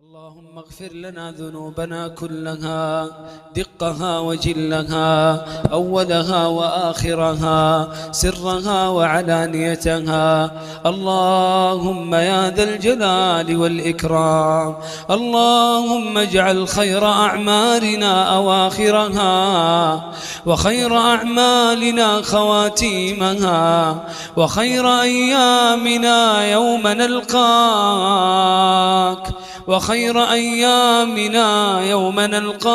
اللهم اغفر لنا ذنوبنا كلها دقها وجلها أولها وآخرها سرها وعلانيتها. اللهم يا ذا الجلال والإكرام اللهم اجعل خير أعمالنا أواخرها وخير أعمالنا خواتيمها وخير أيامنا يوم نلقاك وخير أيامنا يوم نلقاك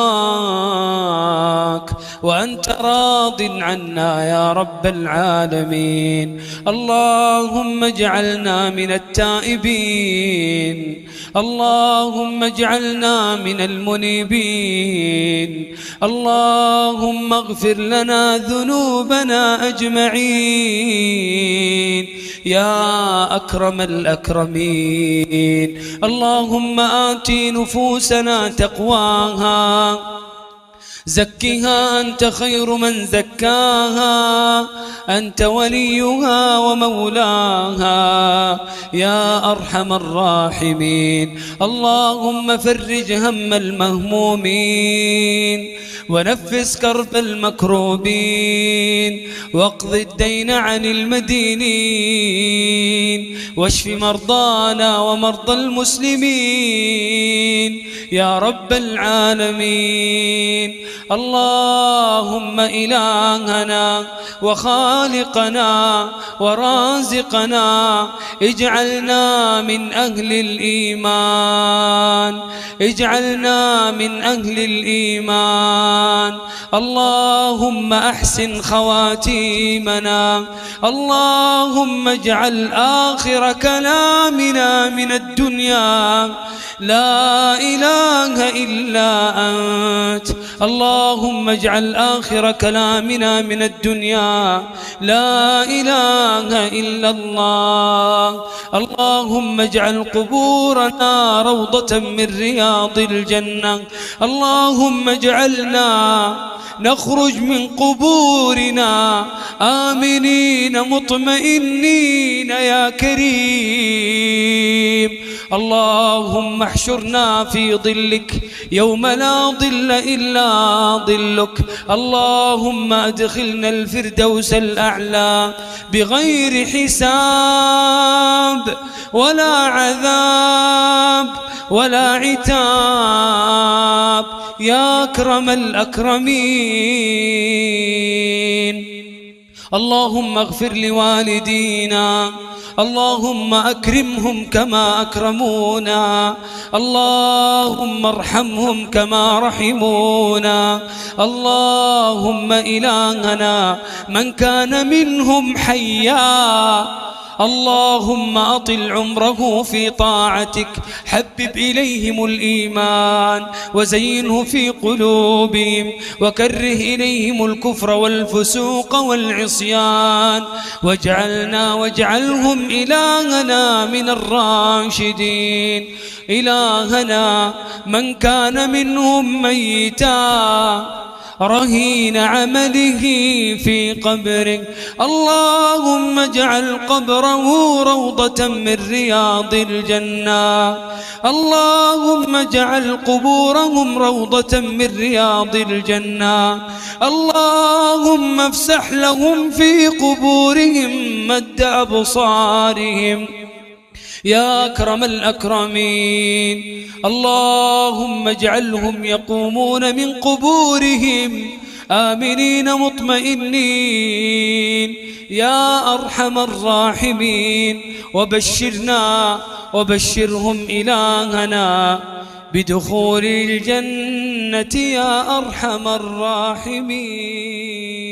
وأنت راض عنا يا رب العالمين. اللهم اجعلنا من التائبين اللهم اجعلنا من المنيبين. اللهم اغفر لنا ذنوبنا أجمعين يا أكرم الأكرمين. اللهم آت نفوسنا تقواها زكها أنت خير من زكاها أنت وليها ومولاها يا أرحم الراحمين. اللهم فرج هم المهمومين ونفس كرب المكروبين واقض الدين عن المدينين واشف مرضانا ومرضى المسلمين يا رب العالمين. اللهم إلهنا وخالقنا ورازقنا اجعلنا من أهل الإيمان اجعلنا من أهل الإيمان. اللهم أحسن خواتيمنا. اللهم اجعل آخر كلامنا من الدنيا لا إله إلا أنت. اللهم اجعل آخر كلامنا من الدنيا لا إله إلا الله. اللهم اجعل قبورنا روضة من رياض الجنة. اللهم اجعلنا نخرج من قبورنا آمنين مطمئنين يا كريم. اللهم احشرنا في ظلك يوم لا ظل إلا ظلك. اللهم ادخلنا الفردوس الأعلى بغير حساب ولا عذاب ولا عتاب يا أكرم الأكرمين. اللهم اغفر لوالدينا. اللهم أكرمهم كما أكرمونا. اللهم ارحمهم كما رحمونا. اللهم إلهنا من كان منهم حيا اللهم أطل عمره في طاعتك. حبب إليهم الإيمان وزينه في قلوبهم وكره إليهم الكفر والفسوق والعصيان واجعلهم إلهنا من الراشدين. إلهنا من كان منهم ميتا رهين عمله في قبره اللهم اجعل قبره روضة من رياض الجنة. اللهم اجعل قبورهم روضة من رياض الجنة. اللهم افسح لهم في قبورهم مد أبصارهم يا أكرم الأكرمين. اللهم اجعلهم يقومون من قبورهم آمنين مطمئنين يا أرحم الراحمين. وبشرهم إلهنا بدخول الجنة يا أرحم الراحمين.